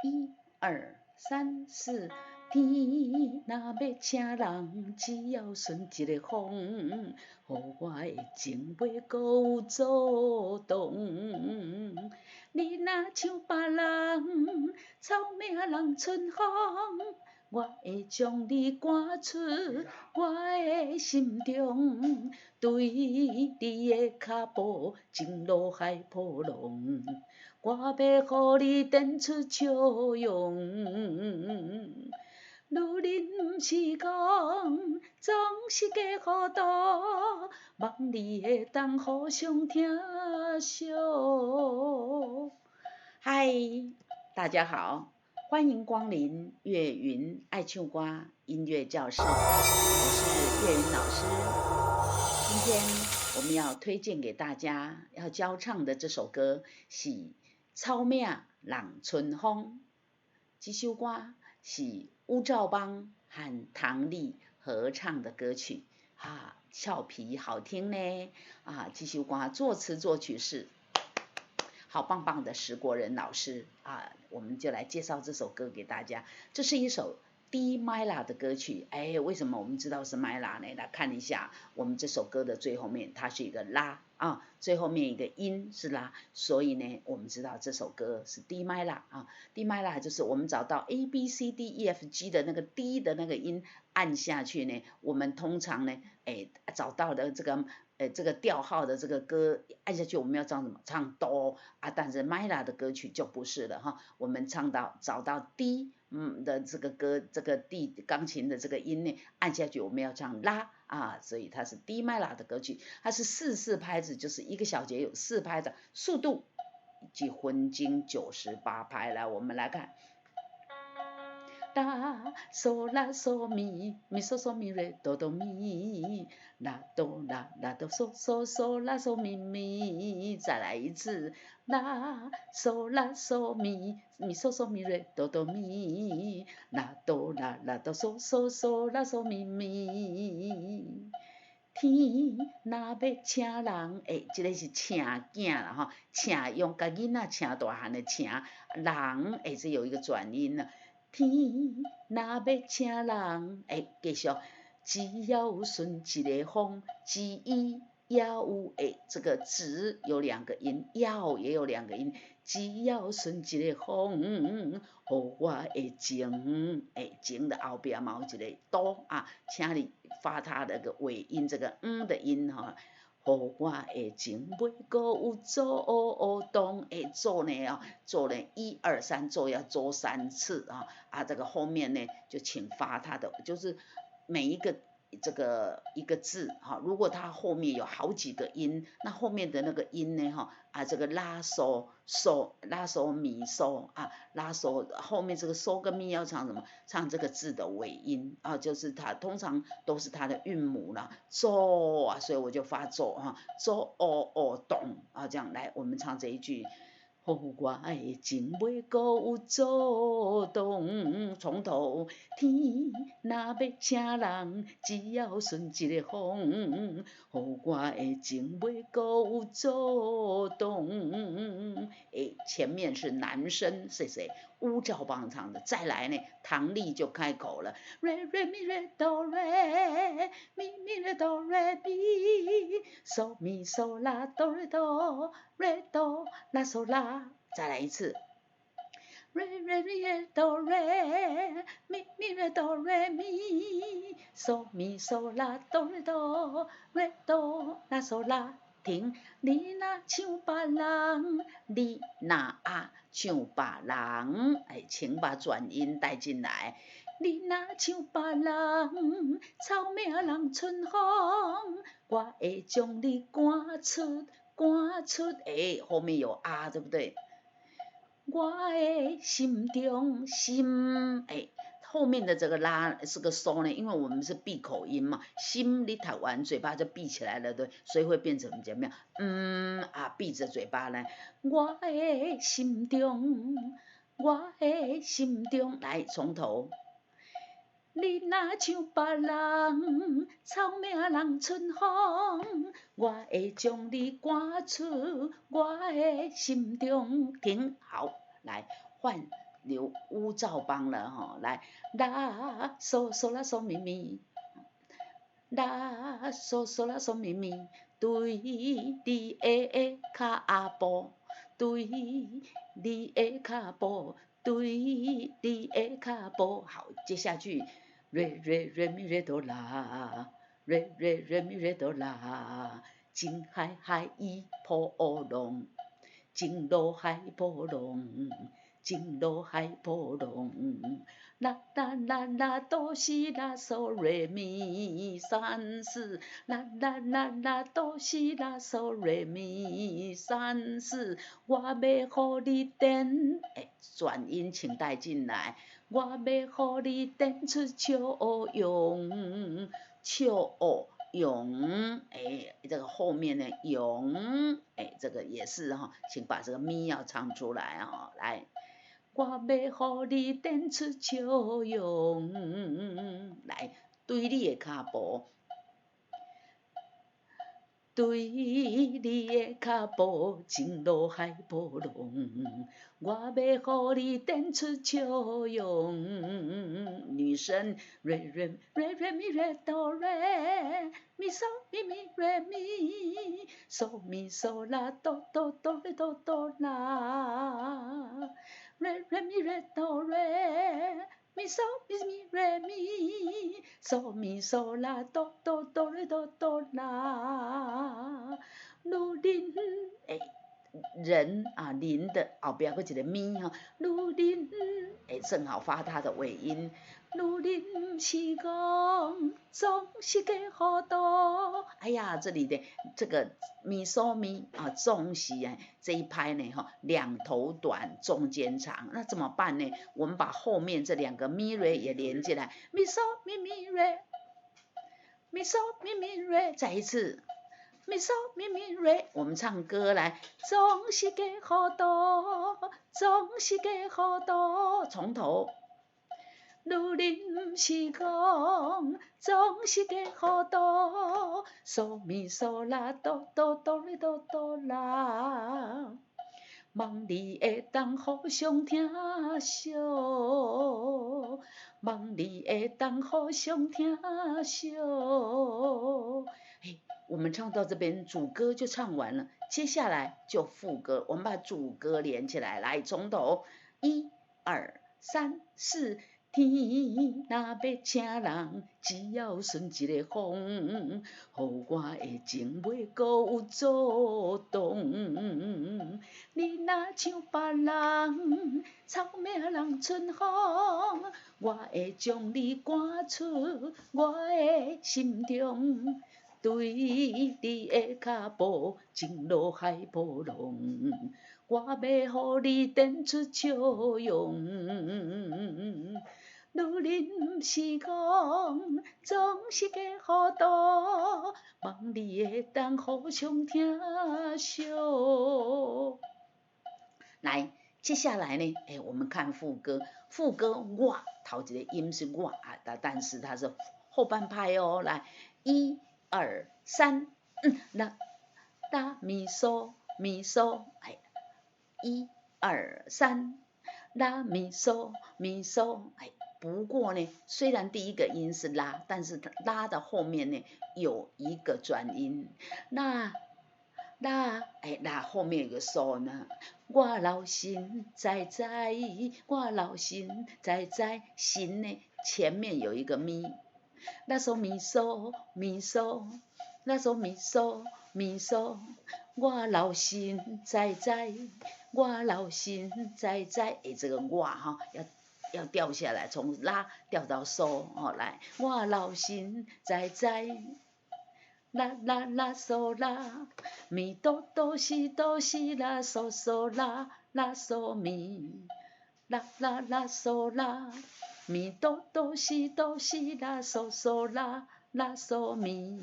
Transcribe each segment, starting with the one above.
1、2、3、4，天若要请人，只要顺一个风，互我的情袂阁有阻挡。你若像别人，草命人春风，我会将你赶出我的心中，对你的脚步情路海波浪，我要互你展出笑容。女人毋是讲，总是假糊涂，望你会当互相听惜。嗨，大家好，欢迎光临岳云爱唱歌音乐教室，我是岳云老师。今天我们要推荐给大家要教唱的这首歌是草命人春风，这首歌是乌兆邦和唐丽合唱的歌曲啊，俏皮好听呢啊！这首歌作词作曲是好棒棒的石国人老师啊，我们就来介绍这首歌给大家。这是一首D minor 的歌曲，为什么我们知道是 minor 呢？来看一下我们这首歌的最后面，它是一个拉啊，最后面一个音是拉，所以呢，我们知道这首歌是 D minor 啊。D minor 就是我们找到 A B C D E F G 的那个 D 的那个音按下去呢，我们通常呢，找到的这个调号的这个歌按下去，我们要唱什么？唱哆啊，但是 minor 的歌曲就不是了哈，我们找到 D 的这个歌，这个 D 钢琴的这个音呢，按下去我们要唱拉啊，所以它是 D minor 的歌曲，它是4拍子，就是一个小节有4拍的速度，以及分经98拍。来，我们来看。啦嗦啦嗦咪咪嗦嗦咪瑞哆哆咪，啦哆啦啦哆嗦嗦嗦啦嗦咪咪，再来一次，啦嗦啦嗦咪咪嗦嗦咪瑞哆哆咪，啦哆啦啦哆嗦嗦嗦啦嗦咪咪。天若要请人，这个是请囝啦哈，请用甲囡仔请大汉的请，人这有一个转音了。天若要请人，继续，只要顺一个风，要这个只有2个音，要也有2个音，只要顺一个风，互我的情，情的后边嘛有一个哆啊，请你发它的个尾音，这个的音哈。互我的情袂阁有阻挡，做呢1、2、3做要做3次啊，这个后面呢就请发它的，就是每一个这个一个字哈，如果它后面有好几个音，那后面的那个音呢这个拉嗦拉嗦咪嗦啊，拉嗦后面这个嗦跟咪要唱什么？唱这个字的尾音啊，就是它通常都是它的韵母啦，嗦啊，所以我就发嗦哈，嗦咚啊，这样来，我们唱这一句。互我的情袂阁有阻挡，从头天若要请人，只要顺一个风，互我的情袂阁有阻挡。前面是男生，谢谢乌兆邦唱的，再来呢，唐丽就开口了，瑞瑞咪瑞哆瑞咪咪瑞哆瑞咪，嗦咪嗦啦哆瑞哆瑞哆啦嗦啦，再来一次。瑞瑞咪瑞哆瑞咪咪瑞哆瑞咪，嗦咪嗦啦哆瑞哆瑞哆啦嗦啦，停。你若像别人，你若像别人，请把转音带进来。你若像别人，草命人春风，我会将你赶出，后面有对不对？我的心中心，后面的这个拉是个收呢，因为我们是闭口音嘛，心你弹完嘴巴就闭起来了，对，所以会变成怎么样？闭着嘴巴呢。我的心中，来从头。你若像别人，草命人春风，我会将你赶出我的心中。停，好，来换有乌照邦了哈，来啦嗦嗦啦嗦咪咪，啦嗦嗦啦嗦咪咪，对你的脚步，对你的脚步，对你的脚步。好，接下去瑞瑞瑞咪瑞哆啦，瑞瑞瑞咪瑞哆啦，金海海一波浪，金罗海波浪。金罗海波浪，啦啦啦啦哆西啦嗦瑞咪三四，啦啦啦啦哆西啦嗦瑞咪三四，我要互你点，转音请带进来，我要互你点出笑容，笑容，这个后面呢，容，这个也是哈，请把这个咪要唱出来啊，来。我要互你点出笑容，来对你的脚步，对你的脚步，情路海波浪。我要互你点出笑容，女生瑞瑞瑞瑞咪瑞哆瑞，咪嗦咪咪瑞咪，嗦咪嗦啦哆哆哆瑞哆哆啦。瑞瑞咪瑞哆瑞，咪嗦咪咪瑞咪，嗦咪嗦啦哆哆哆瑞哆哆啦。如林人啊，林的后边搁一个咪哈，如林正好发它的尾音。如林是讲总是给好多，哎呀，这里的这个咪嗦咪啊，总是这一拍呢哈，两头短，中间长，那怎么办呢？我们把后面这两个咪瑞也连起来，咪嗦咪咪瑞，咪嗦咪咪瑞，再一次。咪嗦咪咪瑞，我们唱歌来，总是给好多，总是给好多，从头。如林是讲，总是给好多，嗦咪嗦啦哆哆哆哩哆哆啦，望你会当互相听惜，望你会当互相听惜。我们唱到这边，主歌就唱完了，接下来就副歌，我们把主歌连起来，来从头，1、2、3、4。天若要请人，只要顺一个风，互我的情袂阁有阻挡。你若像别人，草命人春风，我会将你赶出我的心中。对你的脚步，情路海波浪，我要互你点出笑容。如人是讲，总是给好多，望你会当互相听惜。来，接下来呢？我们看副歌。副歌我头一个音是我啊，但是它是后半拍哦。来，1、2、3，啦咪嗦咪嗦，1、2、3，啦咪嗦咪嗦，不过呢，虽然第一个音是拉，但是拉的后面呢有一个转音，那后面有个嗦呢。我老心在，我老心在，心呢前面有一个咪，那嗦咪嗦咪嗦，那嗦咪嗦咪嗦，我老心在，我老心在，这个我哈要掉下来，从拉掉到嗦哦，来，我老心在，啦啦啦嗦啦，咪哆哆西哆西啦嗦嗦啦啦嗦咪，啦啦啦嗦啦，咪哆哆西哆西啦嗦嗦啦啦嗦咪。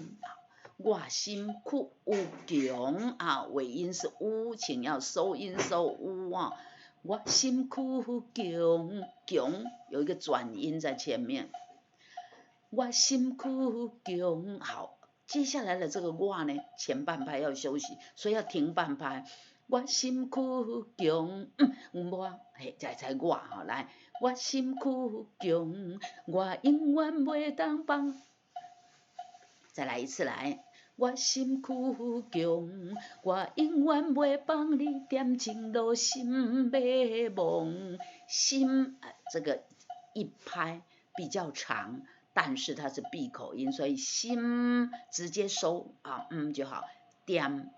我心苦有强啊，尾音是乌，请要收音收乌啊。我心苦强，强有一个转音在前面。我心苦强，好，接下来的这个我呢，前半拍要休息，所以要停半拍。我心苦强，我才我吼来，我心苦强，我永远袂当放。再来一次来，我心苦强，我永远袂放你点情路心袂忘。心这个一拍比较长，但是它是闭口音，所以心直接收就好。点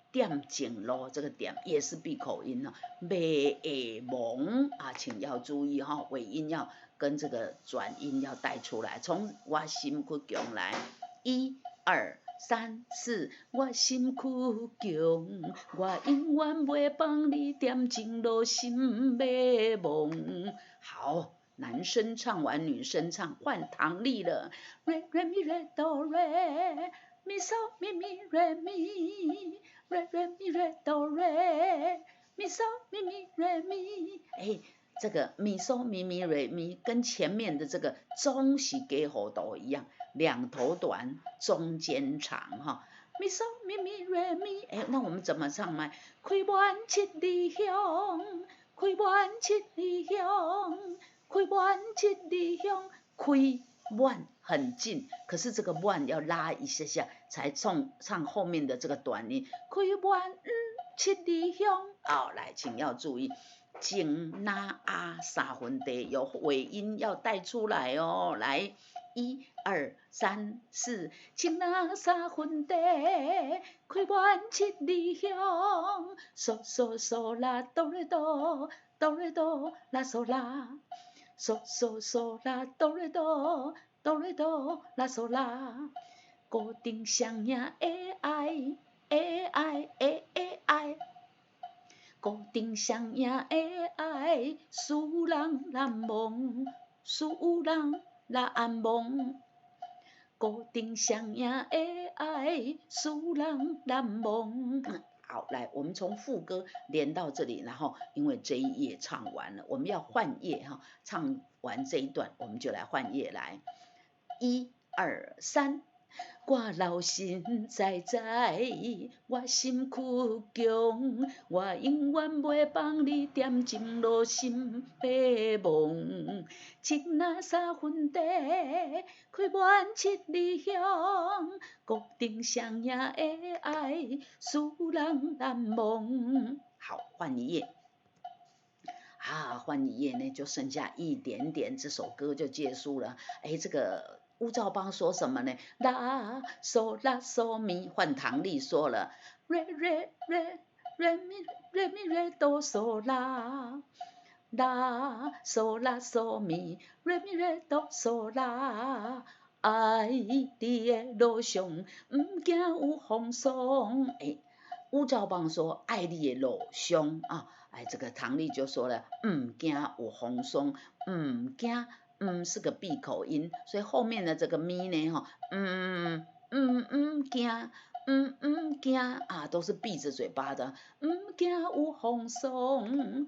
情路这个点也是闭口音了，袂会忘请要注意尾音要跟这个转音要带出来，从我心苦强来，1、2、3、4，我心苦强，我永远袂放你点情路心袂忘。好，男生唱完，女生唱，换唐丽了。Re re mi re do re mi so mi mi re mi re re mi re do re mi so mi mi re mi。这个咪嗦咪咪瑞咪跟前面的这个中是给喉头一样，两头短，中间长哈。咪嗦咪咪瑞咪，那我们怎么唱呢？开满七里香，开满七里香，开满七里香，开满很近，可是这个满要拉一下下，才唱后面的这个短音。开满七里香，来，请要注意。经那三分地有尾音要带出来哦，来1、2、3、4，经那三分地，开满七里香，嗦嗦嗦啦哆来哆，哆来哆啦嗦啦，嗦嗦嗦啦哆来哆，哆来哆啦嗦啦，固定双影的爱，爱。固定双影的爱，使人难忘，使人难忘。固定双影的爱，使人难忘。好，来，我们从副歌连到这里，然后因为这一页唱完了，我们要换页唱完这一段，我们就来换页来。1、2、3。我老神在在，我心苦强，我永远袂放你点情路心袂忘。情若三分地，开满七里香，固定双影的爱，使人难忘。好，换一页。换一页呢，就剩下一点点，这首歌就结束了。这个乌兆邦说什么呢？拉嗦咪，换唐丽说了，re mi re do so la， 拉嗦咪，re mi re do so la， 爱你的路上，不惊有风霜。乌兆邦说爱你的路上这个唐丽就说了，不惊有风霜，不惊。是个闭口音，所以后面的这个咪呢，惊都是闭着嘴巴的，惊有风霜，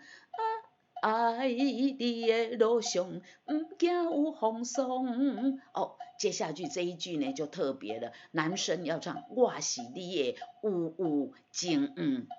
爱你的路上，惊有风霜。接下去这一句呢就特别了，男生要唱我是你的有情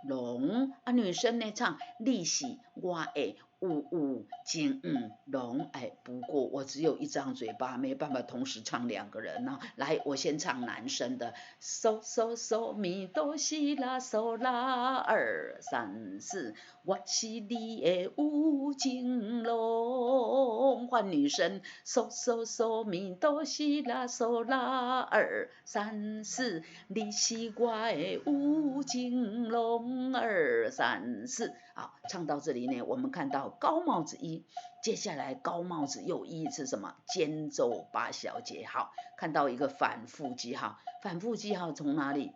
浓，女生呢唱你是我的有情浓。不过我只有一张嘴巴，没办法同时唱两个人来，我先唱男生的，嗦嗦嗦咪哆西啦嗦啦，2、3、4，我是你的有情浓。换女生，嗦嗦嗦咪哆西啦嗦啦，2、3、4，你是我的有情浓，2、3、4。好，唱到这里呢，我们看到高帽子一，接下来高帽子又一是什么？间奏8小节。好，看到一个反复记号，反复记号从哪里？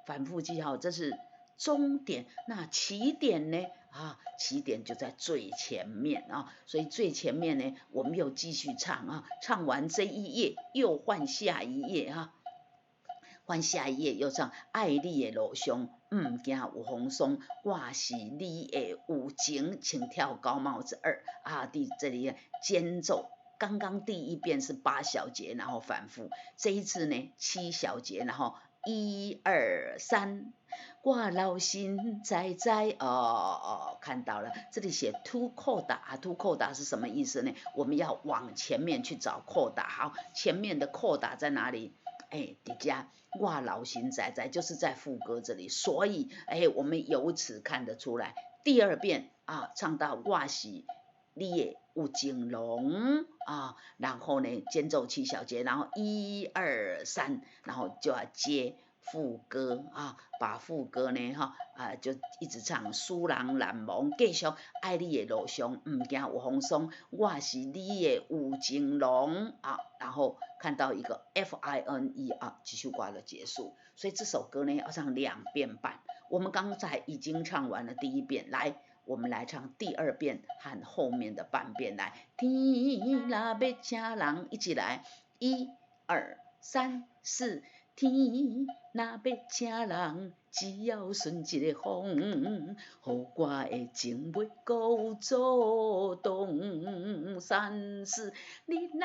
反复记号这是终点，那起点呢？起点就在最前面所以最前面呢，我们又继续唱唱完这一页又换下一页换下一页又唱爱你的路上，不惊有风霜，我是你的有情，请跳高帽子2这里间奏。刚刚第一遍是8小节，然后反复，这一次呢7小节，然后1、2、3，我老心在看到了，这里写 to coda，to coda 是什么意思呢？我们要往前面去找 coda， 好，前面的 coda 在哪里？底下我老心在就是在副歌这里，所以我们由此看得出来。第二遍唱到我是你的有情郎然后呢间奏7小节，然后1、2、3，然后就要接副歌把副歌呢就一直唱，使人难忘，继续爱你的路上不惊有风霜，我是你的有情郎然后看到一个 FINE 这首歌的结束。所以这首歌呢要唱2遍半。我们刚才已经唱完了第1遍，来，我们来唱第2遍和后面的半遍。来，天若要请人，一起来，1、2、3、4。天若要请人，只要顺一个风，互我的情袂搁有阻挡。3、4，你若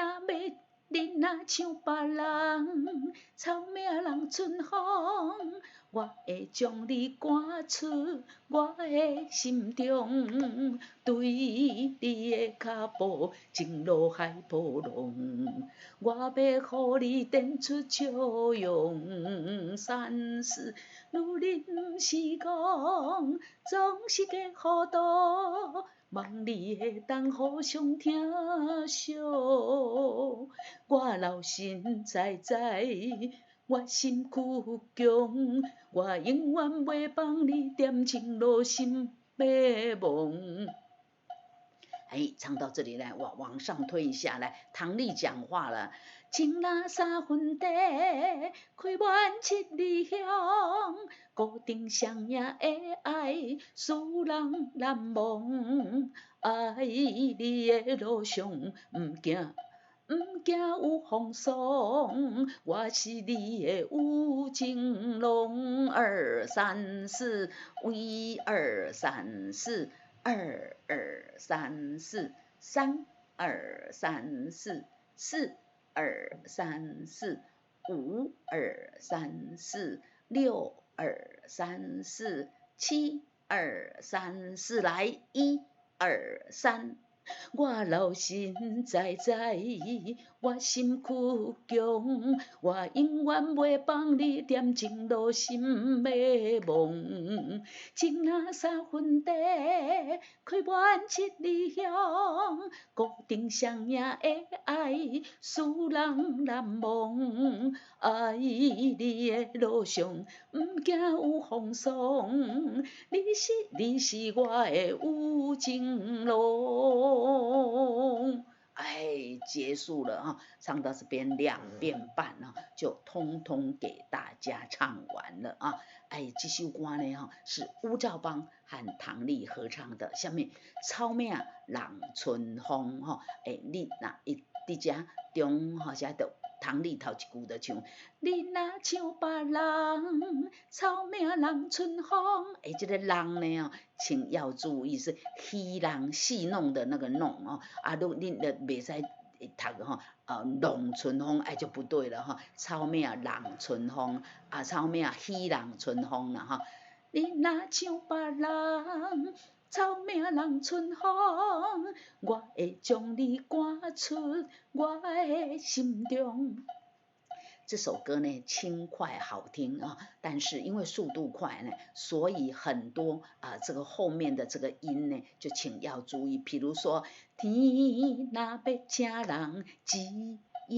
像别人，草命人春风，我会将你赶出我的心中，对你的脚步情路海波浪，我要互你展出笑容。3、4，女人不是戆，总是个糊涂，望你会当互相疼惜。我老心在，我心曲强，我永远袂放你踮情路心要忘。唱到这里来，我往上推一下来，唐丽讲话了。情若3分地，开满7里香，固定双影的爱，使人难忘。爱你的路上，不惊有风霜，我是你的有情郎。2、3、4， 1、2、3、4。2、2、3、4， 3、2、3、4， 4、2、3、4， 5、2、3、4， 6、2、3、4， 7、2、3、4，来1、2、3。我老心在，我心曲强，我永远袂放你踮情路心要忘。情若3分地，开满7里香，固定双影的爱，使人难忘。爱你的路上，不惊有风霜，你是我的有情郎。结束了唱到这边2遍半就通通给大家唱完了这首歌呢是乌兆邦和唐丽合唱的。下面草命人春风你那在这中写到唐丽头一句就唱，你若像别人，草命人春风。这个人呢请要注意是戏人戏弄的那个弄你就袂使读弄春风就不对了草命人春风草命戏人春风啦你若像别人，草命人春风，我会将你赶出我的心中。这首歌呢轻快好听但是因为速度快呢，所以很多这个后面的这个音呢就请要注意，比如说天若要请人，只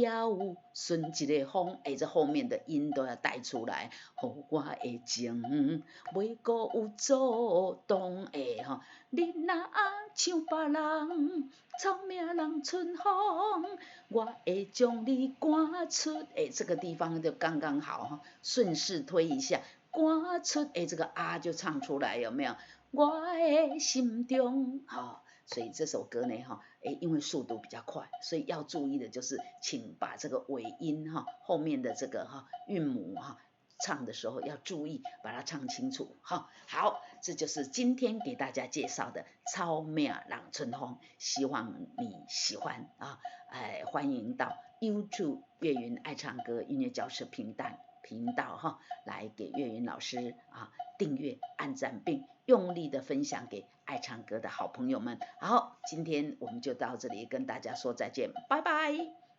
要顺一个风这后面的音都要带出来，互我的情袂搁有阻挡你若像别人，草命人春风，我会将你赶出这个地方就刚刚好顺势推一下，赶出这个就唱出来，有没有？我的心中所以这首歌呢因为速度比较快，所以要注意的就是请把这个尾音后面的这个韵母唱的时候要注意把它唱清楚好，这就是今天给大家介绍的草命人春风，希望你喜欢欢迎到 YouTube 岳云爱唱歌音乐教室频道频道哈，来给岳云老师订阅、按赞并用力的分享给爱唱歌的好朋友们。好，今天我们就到这里跟大家说再见，拜拜。